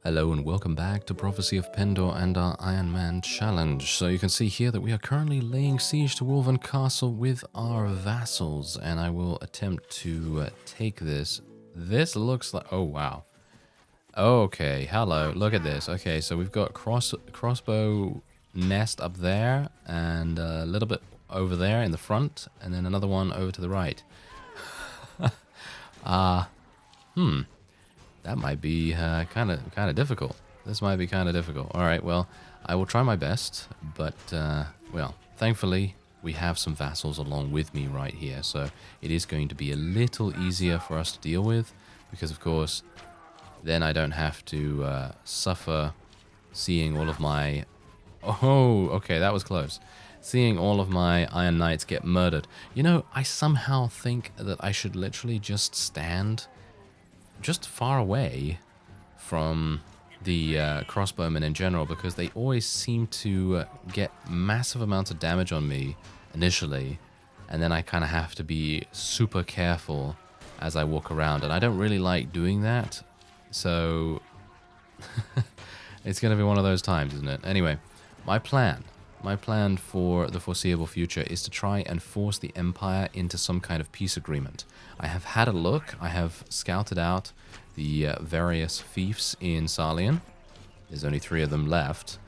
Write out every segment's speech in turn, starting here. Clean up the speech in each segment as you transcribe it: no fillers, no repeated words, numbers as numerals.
Hello and welcome back to Prophecy of Pendor and our Ironman challenge. So you can see here that we are currently laying siege to Wolven Castle with our vassals, and I will attempt to take this. This looks like... oh wow. Okay, hello, look at this. Okay, so we've got crossbow nest up there, and a little bit over there in the front, and then another one over to the right. That might be kind of difficult. This might be kind of difficult. All right, well, I will try my best, but, well, thankfully, we have some vassals along with me right here, so it is going to be a little easier for us to deal with, because, of course, then I don't have to suffer seeing all of my... oh, okay, that was close. Seeing all of my Iron Knights get murdered. You know, I somehow think that I should literally just stand just far away from the crossbowmen in general, because they always seem to get massive amounts of damage on me initially, and then I kind of have to be super careful as I walk around, and I don't really like doing that, so it's going to be one of those times, isn't it? Anyway, my plan for the foreseeable future is to try and force the Empire into some kind of peace agreement. I have had a look. I have scouted out the various fiefs in Sarlian. There's only 3 of them left.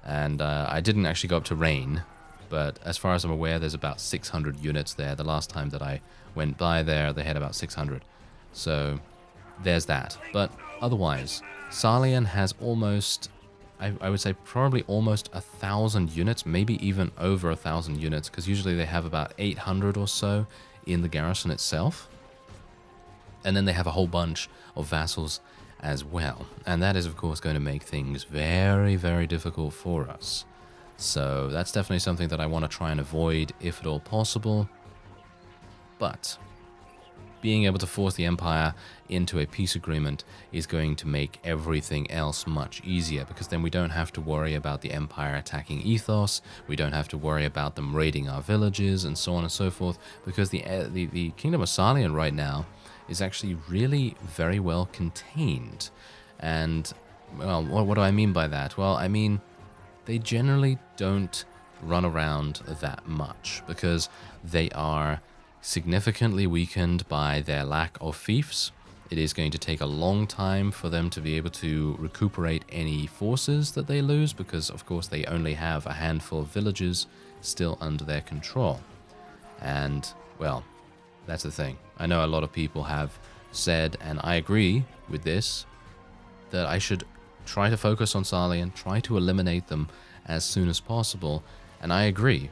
And I didn't actually go up to Rain, but as far as I'm aware, there's about 600 units there. The last time that I went by there, they had about 600. So there's that. But otherwise, Sarlian has almost... I would say probably almost 1,000 units, maybe even over 1,000 units, because usually they have about 800 or so in the garrison itself. And then they have a whole bunch of vassals as well. And that is, of course, going to make things very, very difficult for us. So that's definitely something that I want to try and avoid, if at all possible. But being able to force the Empire into a peace agreement is going to make everything else much easier, because then we don't have to worry about the Empire attacking Ethos, we don't have to worry about them raiding our villages, and so on and so forth, because the Kingdom of Sarlian right now is actually really very well contained. And, well, what do I mean by that? Well, I mean, they generally don't run around that much, because they are significantly weakened by their lack of fiefs. It is going to take a long time for them to be able to recuperate any forces that they lose, because of course they only have a handful of villages still under their control. And, well, that's the thing. I know a lot of people have said, and I agree with this, that I should try to focus on Sarlian, try to eliminate them as soon as possible, and I agree.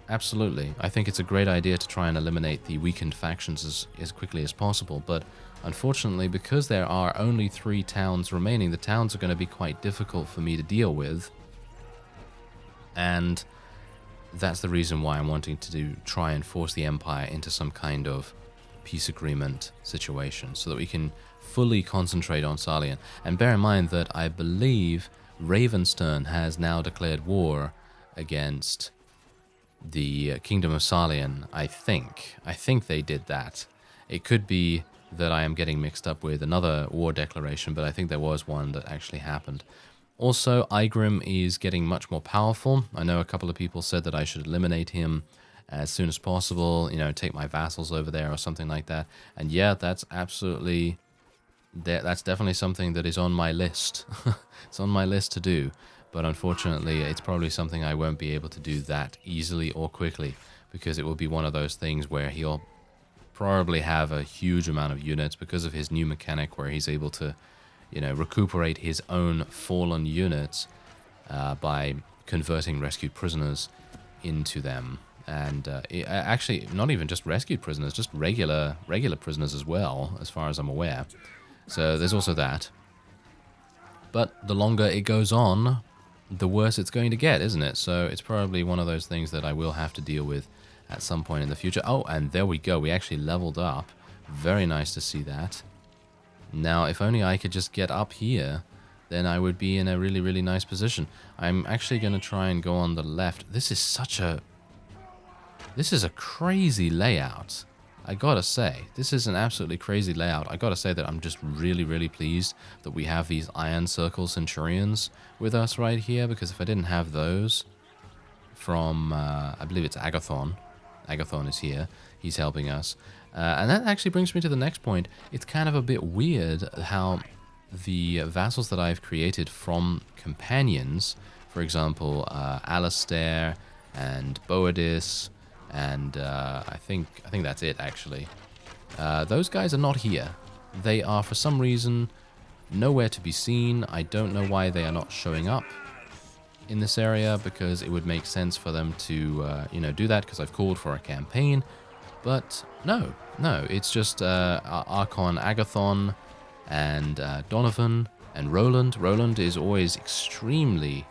Absolutely. I think it's a great idea to try and eliminate the weakened factions as quickly as possible, but unfortunately, because there are only 3 towns remaining, the towns are going to be quite difficult for me to deal with, and that's the reason why I'm wanting to try and force the Empire into some kind of peace agreement situation, so that we can fully concentrate on Sarlian. And bear in mind that I believe Ravenstern has now declared war against the Kingdom of Sarlian, I think. I think they did that. It could be that I am getting mixed up with another war declaration, but I think there was one that actually happened. Also, Igrim is getting much more powerful. I know a couple of people said that I should eliminate him as soon as possible, you know, take my vassals over there or something like that. And yeah, that's absolutely... that's definitely something that is on my list. It's on my list to do. But unfortunately, it's probably something I won't be able to do that easily or quickly, because it will be one of those things where he'll probably have a huge amount of units because of his new mechanic where he's able to, you know, recuperate his own fallen units by converting rescued prisoners into them. And actually, not even just rescued prisoners, just regular prisoners as well, as far as I'm aware. So there's also that. But the longer it goes on, the worse it's going to get, isn't it? So it's probably one of those things that I will have to deal with at some point in the future. Oh, and there we go. We actually leveled up. Very nice to see that. Now, if only I could just get up here, then I would be in a really, really nice position. I'm actually going to try and go on the left. This is a crazy layout. I gotta say, this is an absolutely crazy layout. I gotta say that I'm just really, really pleased that we have these Iron Circle Centurions with us right here, because if I didn't have those from, I believe it's Agathon. Agathon is here. He's helping us. And that actually brings me to the next point. It's kind of a bit weird how the vassals that I've created from companions, for example, Alistair and Boadis, and I think that's it, actually. Those guys are not here. They are, for some reason, nowhere to be seen. I don't know why they are not showing up in this area, because it would make sense for them to, do that, because I've called for a campaign. But no, it's just Archon Agathon and Donovan and Roland. Roland is always extremely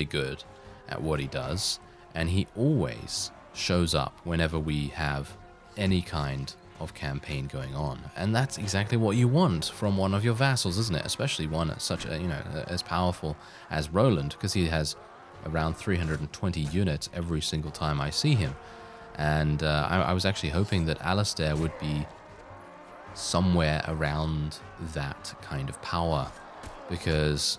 good at what he does, and he always shows up whenever we have any kind of campaign going on. And that's exactly what you want from one of your vassals, isn't it? Especially one such a, as powerful as Roland, because he has around 320 units every single time I see him. And I was actually hoping that Alistair would be somewhere around that kind of power, because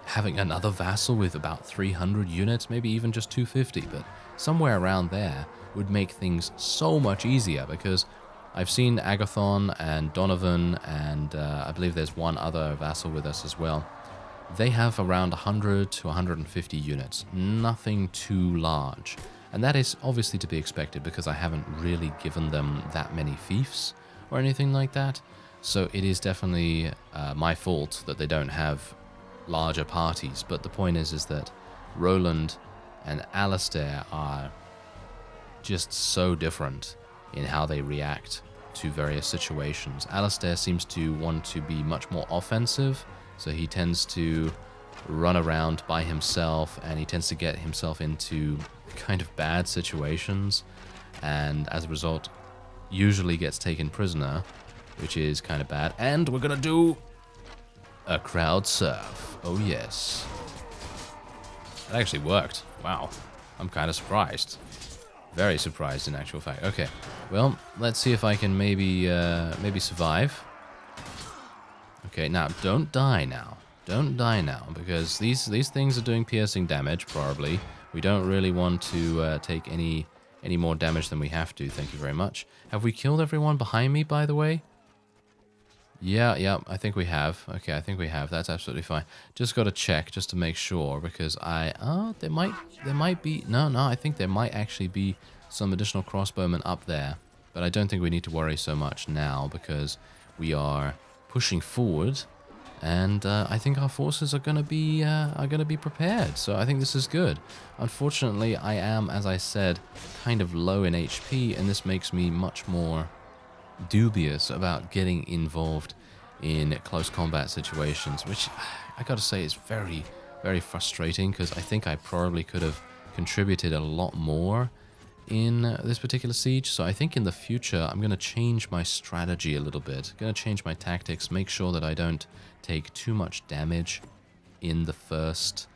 having another vassal with about 300 units, maybe even just 250, but somewhere around there would make things so much easier, because I've seen Agathon and Donovan, and I believe there's one other vassal with us as well. They have around 100 to 150 units, nothing too large. And that is obviously to be expected, because I haven't really given them that many fiefs or anything like that. So it is definitely my fault that they don't have larger parties. But the point is that Roland and Alistair are just so different in how they react to various situations. Alistair seems to want to be much more offensive, so he tends to run around by himself, and he tends to get himself into kind of bad situations, and as a result usually gets taken prisoner, which is kind of bad. And we're gonna do a crowd surf. Oh yes, that actually worked. Wow, I'm kind of surprised, very surprised in actual fact. Okay, well, let's see if I can maybe survive. Okay, now don't die now. Don't die now, because these things are doing piercing damage, probably. We don't really want to take any more damage than we have to, thank you very much. Have we killed everyone behind me, by the way? Yeah, I think we have. Okay, I think we have. That's absolutely fine. Just got to check, just to make sure, because there might be... No, I think there might actually be some additional crossbowmen up there, but I don't think we need to worry so much now, because we are pushing forward. And I think our forces are gonna be prepared. So I think this is good. Unfortunately, I am, as I said, kind of low in HP, and this makes me much more dubious about getting involved in close combat situations, which I gotta say is very, very frustrating, because I think I probably could have contributed a lot more in this particular siege. So I think in the future I'm going to change my strategy a little bit. I'm going to change my tactics, make sure that I don't take too much damage in the first,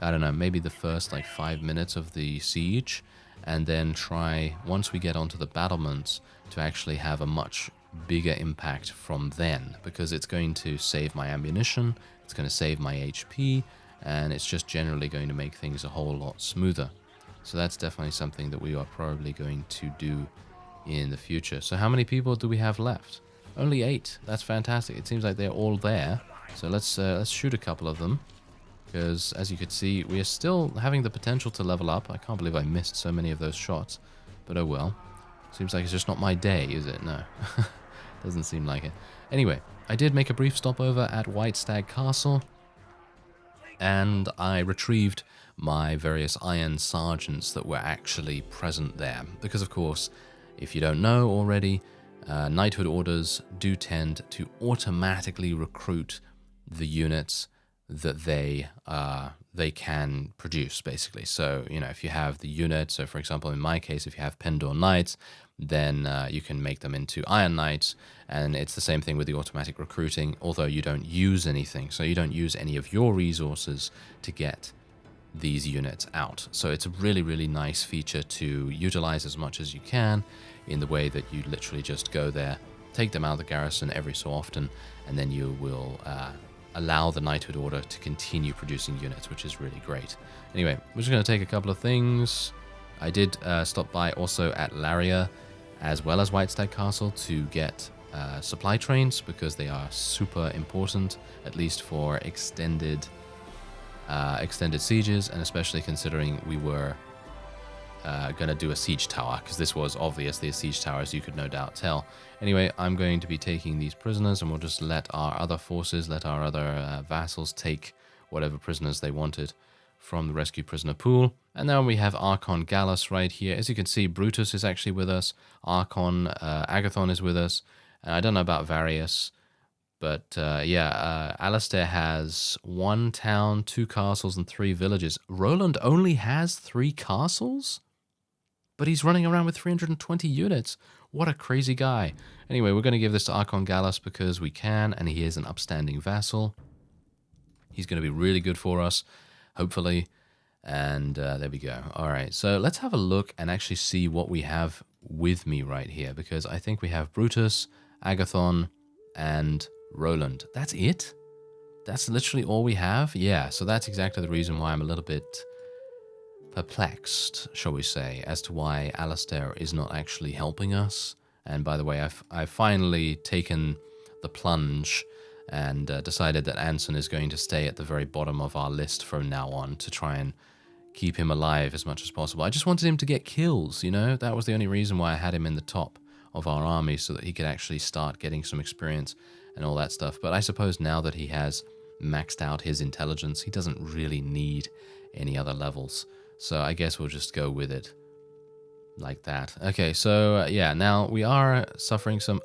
I don't know, maybe the first like 5 minutes of the siege, and then try, once we get onto the battlements, to actually have a much bigger impact from then, because it's going to save my ammunition, it's going to save my HP, and it's just generally going to make things a whole lot smoother. So that's definitely something that we are probably going to do in the future. So how many people do we have left? Only 8. That's fantastic. It seems like they're all there. So let's shoot a couple of them, because as you could see, we are still having the potential to level up. I can't believe I missed so many of those shots, but oh well. Seems like it's just not my day, is it? No. Doesn't seem like it. Anyway, I did make a brief stopover at White Stag Castle, and I retrieved my various Iron Sergeants that were actually present there. Because, of course, if you don't know already, knighthood orders do tend to automatically recruit the units that they can produce, basically. So, if you have the unit, so for example, in my case, if you have Pendor Knights, then you can make them into Iron Knights, and it's the same thing with the automatic recruiting, although you don't use anything, so you don't use any of your resources to get these units out. So it's a really, really nice feature to utilize as much as you can, in the way that you literally just go there, take them out of the garrison every so often, and then you will allow the knighthood order to continue producing units, which is really great. Anyway, we're just going to take a couple of things. I did stop by also at Laria as well as Whitestag Castle to get supply trains, because they are super important, at least for extended sieges, and especially considering we were going to do a siege tower, because this was obviously a siege tower, as you could no doubt tell. Anyway, I'm going to be taking these prisoners, and we'll just let our other forces, let our other vassals take whatever prisoners they wanted from the rescue prisoner pool. And now we have Archon Gallus right here. As you can see, Brutus is actually with us. Archon Agathon is with us. And I don't know about Varius, but Alistair has 1 town, 2 castles, and 3 villages. Roland only has 3 castles? But he's running around with 320 units. What a crazy guy. Anyway, we're going to give this to Archon Gallus because we can, and he is an upstanding vassal. He's going to be really good for us, hopefully. And there we go. All right, so let's have a look and actually see what we have with me right here, because I think we have Brutus, Agathon, and Roland. That's it? That's literally all we have? Yeah, so that's exactly the reason why I'm a little bit perplexed, shall we say, as to why Alistair is not actually helping us. And by the way, I've finally taken the plunge and decided that Anson is going to stay at the very bottom of our list from now on to try and keep him alive as much as possible. I just wanted him to get kills, you know? That was the only reason why I had him in the top of our army, so that he could actually start getting some experience and all that stuff. But I suppose now that he has maxed out his intelligence, he doesn't really need any other levels. So I guess we'll just go with it like that. Okay, so yeah, now we are suffering some...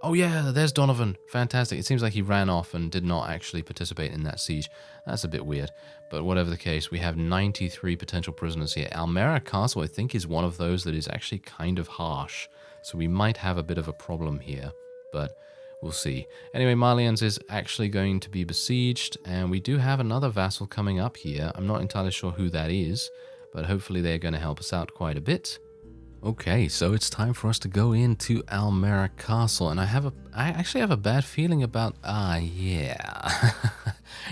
Oh yeah, there's Donovan. Fantastic. It seems like he ran off and did not actually participate in that siege. That's a bit weird. But whatever the case, we have 93 potential prisoners here. Almera Castle, I think, is one of those that is actually kind of harsh. So we might have a bit of a problem here, but we'll see. Anyway, Marlians is actually going to be besieged, and we do have another vassal coming up here. I'm not entirely sure who that is, but hopefully they're going to help us out quite a bit. Okay, so it's time for us to go into Almera Castle, and I actually have a bad feeling about... yeah.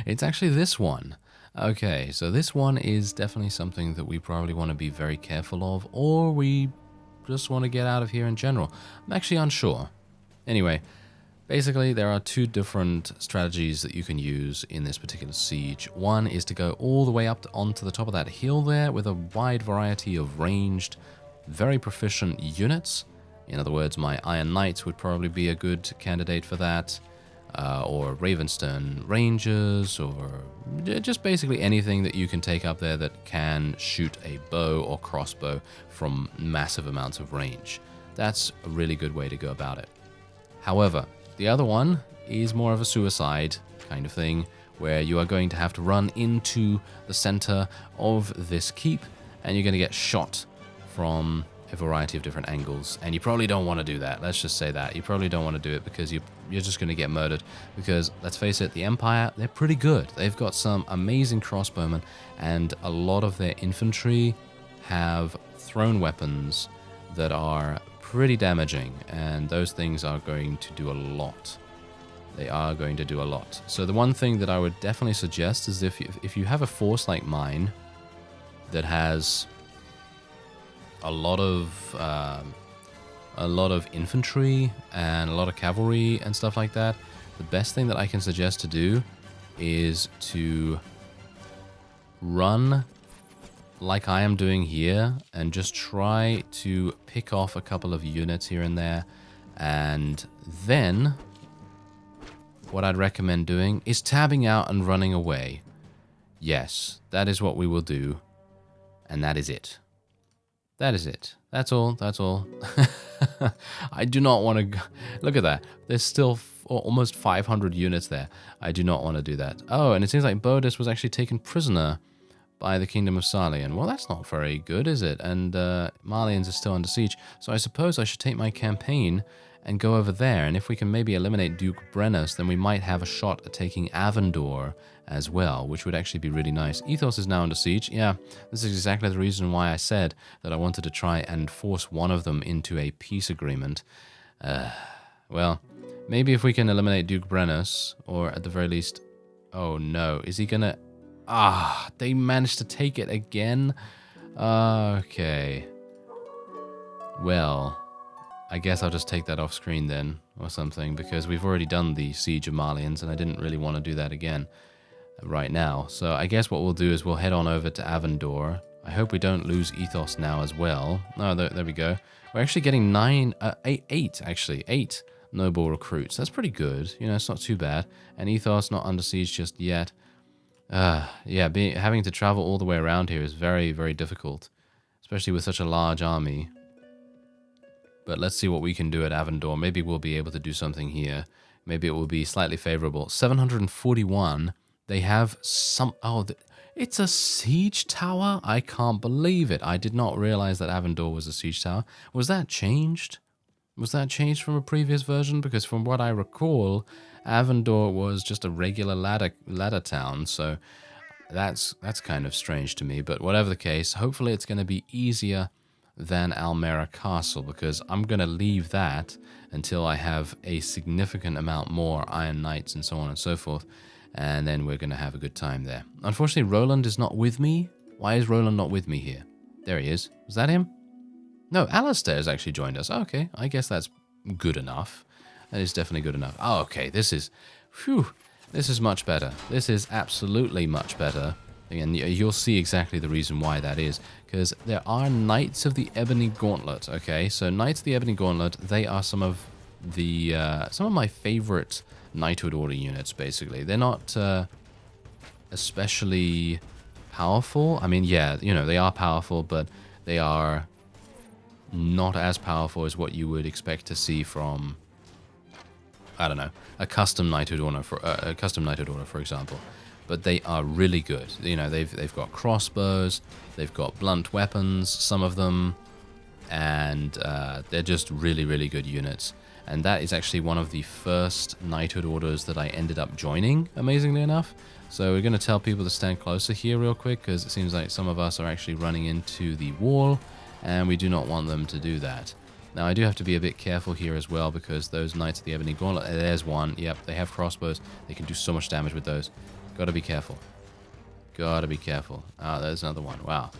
It's actually this one. Okay, so this one is definitely something that we probably want to be very careful of, or we just want to get out of here in general. I'm actually unsure. Anyway, basically there are 2 different strategies that you can use in this particular siege. One is to go all the way up onto the top of that hill there with a wide variety of ranged, very proficient units. In other words, my Iron Knights would probably be a good candidate for that, or Ravenstone Rangers, or just basically anything that you can take up there that can shoot a bow or crossbow from massive amounts of range. That's a really good way to go about it. However, the other one is more of a suicide kind of thing, where you are going to have to run into the center of this keep, and you're going to get shot from a variety of different angles, and you probably don't want to do that. Let's just say that. You probably don't want to do it because you're just going to get murdered, because, let's face it, the Empire, they're pretty good. They've got some amazing crossbowmen, and a lot of their infantry have thrown weapons that are pretty damaging, and those things are going to do a lot. They are going to do a lot. So the one thing that I would definitely suggest is if you have a force like mine that has a lot of infantry and a lot of cavalry and stuff like that, the best thing that I can suggest to do is to run like I am doing here and just try to pick off a couple of units here and there, and then what I'd recommend doing is tabbing out and running away. Yes, that is what we will do, and that is it. That is it. That's all. That's all. I do not want to... Look at that. There's still almost 500 units there. I do not want to do that. Oh, and it seems like Bodis was actually taken prisoner by the Kingdom of Sarlian. Well, that's not very good, is it? And Marlians is still under siege. So I suppose I should take my campaign and go over there. And if we can maybe eliminate Duke Brennus, then we might have a shot at taking Avendor as well, which would actually be really nice. Ethos is now under siege. Yeah, this is exactly the reason why I said that I wanted to try and force one of them into a peace agreement. Well, maybe if we can eliminate Duke Brennus, or at the very least... Oh no, is he gonna... Ah, they managed to take it again? Okay. Well, I guess I'll just take that off screen then, or something, because we've already done the Siege of Malians, and I didn't really want to do that again right now. So I guess what we'll do is we'll head on over to Avendor. I hope we don't lose Ethos now as well. Oh, there we go. We're actually getting eight noble recruits. That's pretty good. You know, it's not too bad. And Ethos not under siege just yet. Yeah, having to travel all the way around here is very, very difficult, especially with such a large army. But let's see what we can do at Avendor. Maybe we'll be able to do something here. Maybe it will be slightly favorable. 741. They have some... Oh, it's a siege tower? I can't believe it. I did not realize that Avendor was a siege tower. Was that changed? Was that changed from a previous version? Because from what I recall, Avendor was just a regular ladder town, so that's kind of strange to me. But whatever the case, hopefully it's going to be easier than Almera Castle, because I'm going to leave that until I have a significant amount more Iron Knights and so on and so forth, and then we're going to have a good time there. Unfortunately, Roland is not with me. Why is Roland not with me here? There he is. Was that him? No, Alistair has actually joined us. Okay, I guess that's good enough. That is definitely good enough. Oh, okay, this is much better. This is absolutely much better. Again, you'll see exactly the reason why that is, because there are Knights of the Ebony Gauntlet. Okay, so Knights of the Ebony Gauntlet, they are some of my favorite Knighthood Order units. Basically, they're not especially powerful. I mean, yeah, you know, they are powerful, but they are not as powerful as what you would expect to see from, I don't know, a custom Knighthood Order, for example. But they are really good. You know, they've got crossbows, they've got blunt weapons, some of them, and they're just really, really good units. And that is actually one of the first Knighthood Orders that I ended up joining, amazingly enough. So we're going to tell people to stand closer here real quick, because it seems like some of us are actually running into the wall, and we do not want them to do that. Now, I do have to be a bit careful here as well, because those Knights of the Ebony Gauntlet, there's one. Yep, they have crossbows. They can do so much damage with those. Gotta be careful. Gotta be careful. Ah, there's another one. Wow.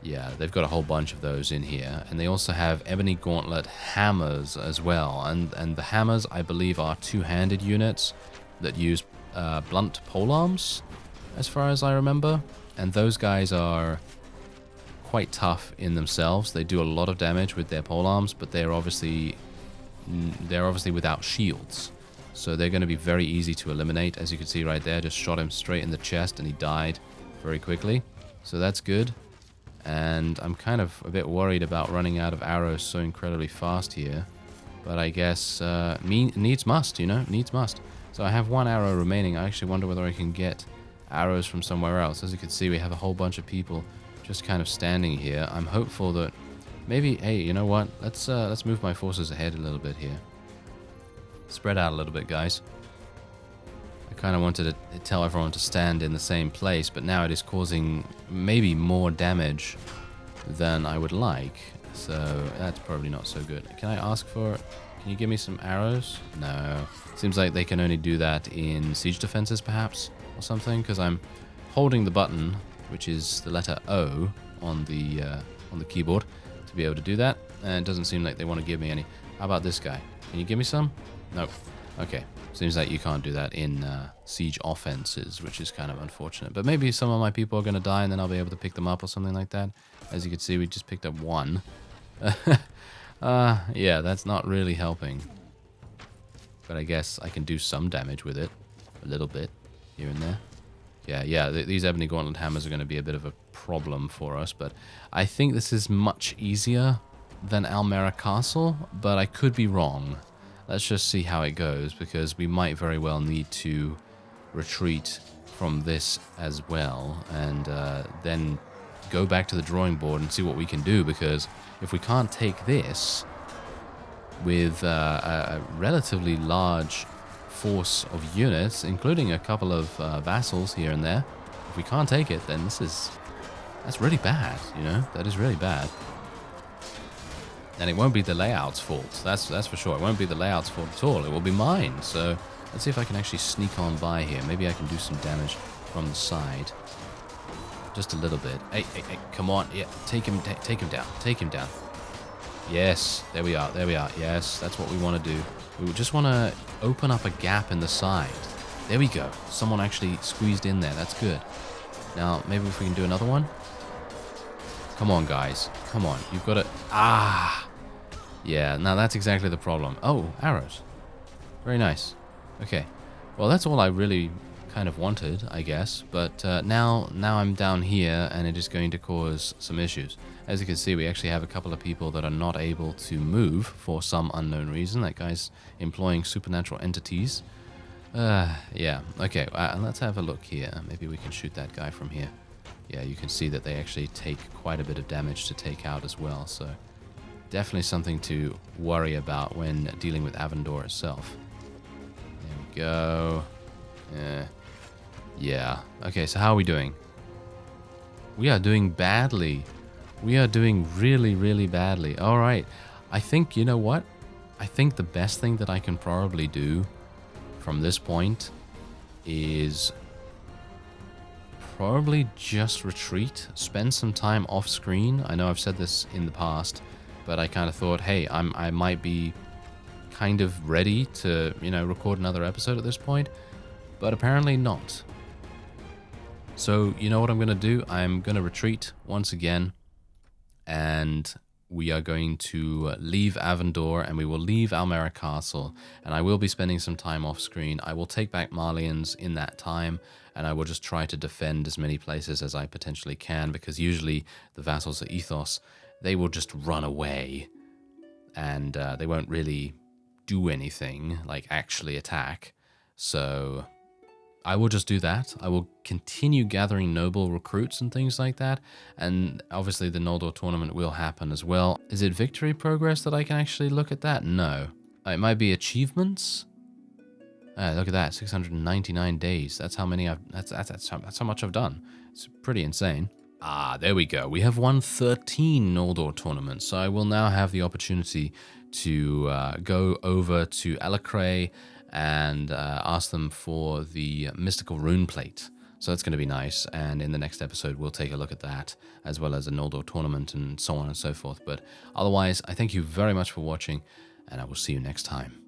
Yeah, they've got a whole bunch of those in here. And they also have Ebony Gauntlet hammers as well. And the hammers, I believe, are two-handed units that use blunt polearms, as far as I remember. And those guys are quite tough in themselves. They do a lot of damage with their polearms, but they're obviously without shields. So they're going to be very easy to eliminate. As you can see right there, just shot him straight in the chest and he died very quickly. So that's good. And I'm kind of a bit worried about running out of arrows so incredibly fast here. But I guess needs must, you know, needs must. So I have one arrow remaining. I actually wonder whether I can get arrows from somewhere else. As you can see, we have a whole bunch of people just kind of standing here. I'm hopeful that maybe, hey, you know what? Let's move my forces ahead a little bit here. Spread out a little bit, guys. I kind of wanted to tell everyone to stand in the same place, but now it is causing maybe more damage than I would like. So that's probably not so good. Can I ask for... Can you give me some arrows? No. Seems like they can only do that in siege defenses, perhaps, or something, because I'm holding the button, which is the letter O on the keyboard, to be able to do that. And it doesn't seem like they want to give me any. How about this guy? Can you give me some? Nope. Okay. Seems like you can't do that in siege offenses, which is kind of unfortunate. But maybe some of my people are going to die, and then I'll be able to pick them up or something like that. As you can see, we just picked up one. Yeah, that's not really helping. But I guess I can do some damage with it. A little bit, here and there. Yeah, these Ebony Gauntlet hammers are going to be a bit of a problem for us. But I think this is much easier than Almera Castle, but I could be wrong. Let's just see how it goes, because we might very well need to retreat from this as well, and then go back to the drawing board and see what we can do, because if we can't take this, with a relatively large force of units, including a couple of vassals here and there. If we can't take it, then that's really bad, you know? That is really bad. And it won't be the layout's fault. That's for sure. It won't be the layout's fault at all. It will be mine. So let's see if I can actually sneak on by here. Maybe I can do some damage from the side. Just a little bit. Hey, come on. Yeah, take him down. Take him down. Yes, there we are. Yes, that's what we want to do. We just want to open up a gap in the side. There we go. Someone actually squeezed in there. That's good. Now, maybe if we can do another one. Come on, guys. Come on. You've got to... Ah! Yeah, now that's exactly the problem. Oh, arrows. Very nice. Okay. Well, that's all I really kind of wanted, I guess. But now I'm down here, and it is going to cause some issues. As you can see, we actually have a couple of people that are not able to move for some unknown reason. That guy's employing supernatural entities. Yeah. Okay, let's have a look here. Maybe we can shoot that guy from here. Yeah, you can see that they actually take quite a bit of damage to take out as well, so definitely something to worry about when dealing with Avendor itself. There we go. Yeah. Okay, so how are we doing? We are doing badly. We are doing really, really badly. All right. I think, you know what? I think the best thing that I can probably do from this point is probably just retreat, spend some time off screen. I know I've said this in the past, but I kind of thought, hey, I might be kind of ready to, you know, record another episode at this point, but apparently not. So, you know what I'm going to do? I'm going to retreat once again, and we are going to leave Avendor, and we will leave Almera Castle, and I will be spending some time off screen. I will take back Marlians in that time, and I will just try to defend as many places as I potentially can, because usually the vassals of Ethos, they will just run away, and they won't really do anything, like actually attack. So I will just do that. I will continue gathering noble recruits and things like that, and obviously the Noldor tournament will happen as well. Is it victory progress that I can actually look at that? No. It might be achievements. Look at that, 699 days. That's how many that's how much I've done. It's pretty insane. There we go. We have won 13 Noldor tournaments, so I will now have the opportunity to go over to Alacre and ask them for the mystical rune plate. So that's going to be nice, and in the next episode we'll take a look at that, as well as a Noldor tournament and so on and so forth. But otherwise, I thank you very much for watching, and I will see you next time.